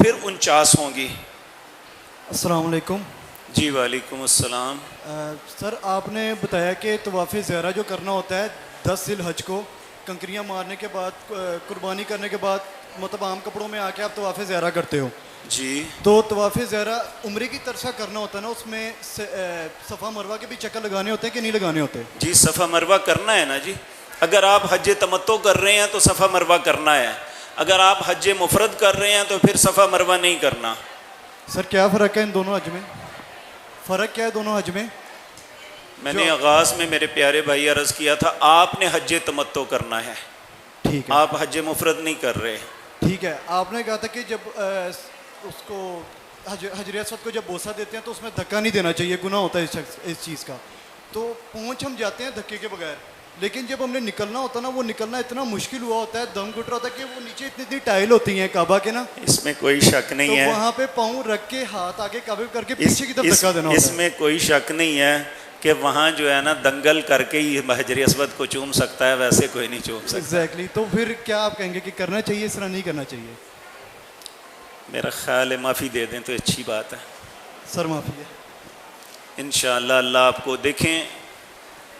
پھر 49 ہوں گی۔ السلام علیکم۔ جی وعلیکم السلام۔ سر آپ نے بتایا کہ طواف زیارہ جو کرنا ہوتا ہے 10 ذی الحج کو کنکریاں مارنے کے بعد قربانی کرنے کے بعد مطلب عام کپڑوں میں آ کے آپ طواف زیارہ کرتے ہو جی تو طواف زیارہ عمرے کی طرح کرنا ہوتا ہے نا، اس میں صفا مروہ کے بھی چکر لگانے ہوتے ہیں کہ نہیں لگانے ہوتے؟ جی صفا مروہ کرنا ہے نا جی۔ اگر آپ حج تمتع کر رہے ہیں تو صفا مروہ کرنا ہے، اگر آپ حج مفرد کر رہے ہیں تو پھر صفا مروہ نہیں کرنا۔ سر کیا فرق ہے ان دونوں حج میں؟ فرق کیا ہے دونوں حج میں؟ میں نے آغاز میں میرے پیارے بھائی عرض کیا تھا آپ نے حج تمتع کرنا ہے، ٹھیک ہے، آپ حج مفرد نہیں کر رہے۔ ٹھیک ہے۔ آپ نے کہا تھا کہ جب اس کو حجر اسود کو جب بوسہ دیتے ہیں تو اس میں دھکا نہیں دینا چاہیے، گناہ ہوتا ہے اس چیز کا، تو پہنچ ہم جاتے ہیں دھکے کے بغیر، لیکن جب ہم نے نکلنا ہوتا ہے نا وہ نکلنا اتنا مشکل ہوا ہوتا ہے، دم گھٹ رہا ہوتا ہے کہ وہ نیچے اتنی اتنی ٹائل ہوتی ہیں کعبہ کے نا، اس میں کوئی شک نہیں ہے، تو وہاں پہ پاؤں رکھ کے ہاتھ آگے کعبے کر کے پیچھے کی طرف دھکا دینا ہوتا ہے۔ اس میں کوئی شک نہیں ہے کہ وہاں جو ہے نا دنگل کر کے ہی حجر اسود کو چوم سکتا ہے، ویسے کوئی نہیں چوم سکتا۔ ایگزیکٹلی، تو پھر کیا آپ کہیں گے کہ کرنا چاہیے اس طرح نہیں کرنا چاہیے؟ میرا خیال ہے معافی دے دیں تو اچھی بات ہے۔ سر معافی ہے۔ انشاءاللہ اللہ آپ کو دیکھیں،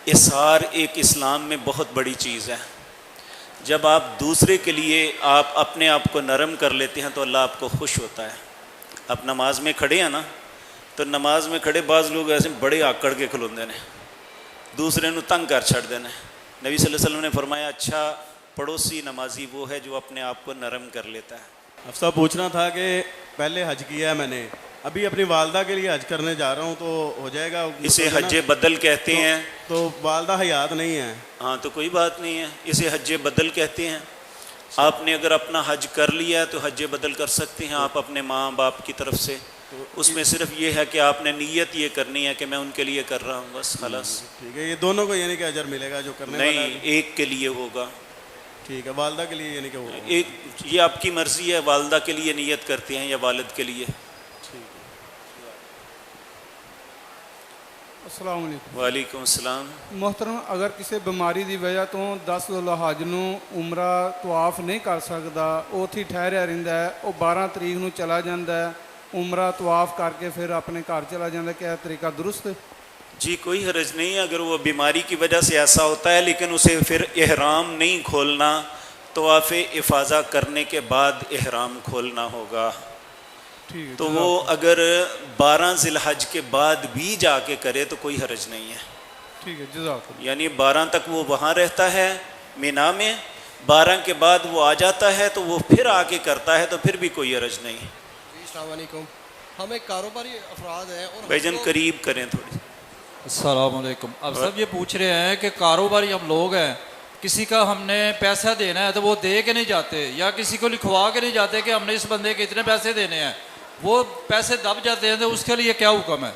اظہار ایک اسلام میں بہت بڑی چیز ہے۔ جب آپ دوسرے کے لیے آپ اپنے آپ کو نرم کر لیتے ہیں تو اللہ آپ کو خوش ہوتا ہے۔ آپ نماز میں کھڑے ہیں نا، تو نماز میں کھڑے بعض لوگ ایسے بڑے آکڑ کے کھلوندے نے، دوسرے نو تنگ کر چھڑ دینے۔ نبی صلی اللہ علیہ وسلم نے فرمایا اچھا پڑوسی نمازی وہ ہے جو اپنے آپ کو نرم کر لیتا ہے۔ افسر پوچھنا تھا کہ پہلے حج کیا ہے میں نے، ابھی اپنی والدہ کے لیے حج کرنے جا رہا ہوں تو ہو جائے گا؟ اسے حج بدل کہتے ہیں۔ تو والدہ حیات نہیں ہے؟ ہاں تو کوئی بات نہیں ہے، اسے حج بدل کہتے ہیں۔ آپ نے اگر اپنا حج کر لیا ہے تو حج بدل کر سکتے ہیں آپ اپنے ماں باپ کی طرف سے، اس میں صرف یہ ہے کہ آپ نے نیت یہ کرنی ہے کہ میں ان کے لیے کر رہا ہوں، بس خلاص۔ ٹھیک ہے، یہ دونوں کو یعنی کہ اجر ملے گا جو کرنے والا ہے؟ نہیں، ایک کے لیے ہوگا۔ ٹھیک ہے، والدہ کے لیے یعنی کہ ہوگا؟ ایک یہ آپ کی مرضی ہے، والدہ کے لیے نیت کرتے ہیں یا والد کے لیے۔ السلام علیکم۔ وعلیکم السلام۔ محترم، اگر کسی بیماری دی وجہ تو 10 ذی الحج نو عمرہ طواف نہیں کر سکتا، وہ اتھی ٹھہریا رہندا ہے، وہ 12 تاریخ نو چلا جاندا ہے عمرہ طواف کر کے پھر اپنے گھر چلا جاندا ہے، کیا طریقہ درست ہے؟ جی کوئی حرج نہیں ہے اگر وہ بیماری کی وجہ سے ایسا ہوتا ہے، لیکن اسے پھر احرام نہیں کھولنا، طواف افاضہ کرنے کے بعد احرام کھولنا ہوگا۔ تو وہ اگر 12 ذی الحج کے بعد بھی جا کے کرے تو کوئی حرج نہیں ہے۔ ٹھیک ہے، جزاک اللہ۔ یعنی 12 تک وہ وہاں رہتا ہے مینا میں، 12 کے بعد وہ آ جاتا ہے تو وہ پھر آ کے کرتا ہے تو پھر بھی کوئی حرج نہیں۔ جی السلام علیکم، ہم ایک کاروباری افراد ہیں اور بھائی جان قریب کریں تھوڑی۔ السلام علیکم۔ اب صاحب یہ پوچھ رہے ہیں کہ کاروباری ہم لوگ ہیں، کسی کا ہم نے پیسہ دینا ہے تو وہ دے کے نہیں جاتے، یا کسی کو لکھوا کے نہیں جاتے کہ ہم نے اس بندے کے اتنے پیسے دینے ہیں، وہ پیسے دب جاتے ہیں، تو اس کے لیے کیا حکم ہے؟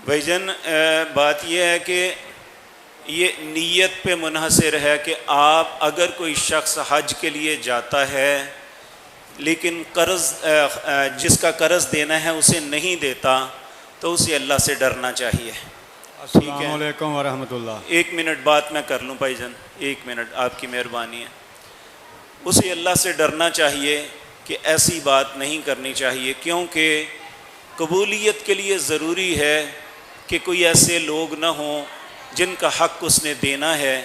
بھائی جان بات یہ ہے کہ یہ نیت پہ منحصر ہے کہ آپ اگر کوئی شخص حج کے لیے جاتا ہے لیکن قرض جس کا قرض دینا ہے اسے نہیں دیتا تو اسے اللہ سے ڈرنا چاہیے۔ السلام علیکم ورحمۃ اللہ۔ ایک منٹ بات میں کر لوں بھائی جان، ایک منٹ آپ کی مہربانی ہے۔ اسے اللہ سے ڈرنا چاہیے کہ ایسی بات نہیں کرنی چاہیے، کیونکہ قبولیت کے لیے ضروری ہے کہ کوئی ایسے لوگ نہ ہوں جن کا حق اس نے دینا ہے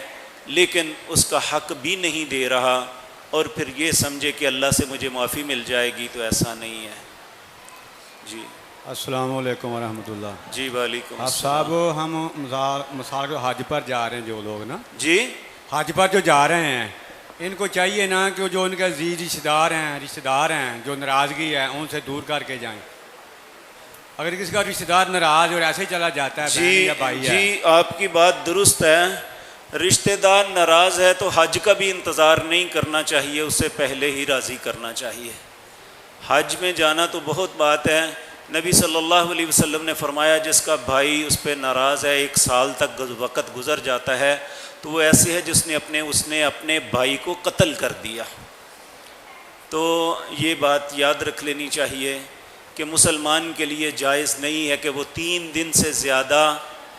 لیکن اس کا حق بھی نہیں دے رہا اور پھر یہ سمجھے کہ اللہ سے مجھے معافی مل جائے گی، تو ایسا نہیں ہے۔ جی السلام علیکم ورحمۃ اللہ۔ جی وعلیکم آپ السلام۔ صاحب ہم مثال کو حج پر جا رہے ہیں، جو لوگ نا جی حج پر جو جا رہے ہیں ان کو چاہیے نا کہ جو ان کے عزیز رشتہ دار ہیں جو ناراضگی ہے ان سے دور کر کے جائیں۔ اگر کسی کا رشتہ دار ناراض اور ایسے ہی چلا جاتا ہے بہن یا بھائی ہے، جی آپ کی بات درست ہے، رشتہ دار ناراض ہے تو حج کا بھی انتظار نہیں کرنا چاہیے، اس سے پہلے ہی راضی کرنا چاہیے۔ حج میں جانا تو بہت بات ہے، نبی صلی اللہ علیہ وسلم نے فرمایا جس کا بھائی اس پہ ناراض ہے 1 سال تک وقت گزر جاتا ہے تو وہ ایسے ہے جس نے اپنے بھائی کو قتل کر دیا۔ تو یہ بات یاد رکھ لینی چاہیے کہ مسلمان کے لیے جائز نہیں ہے کہ وہ 3 دن سے زیادہ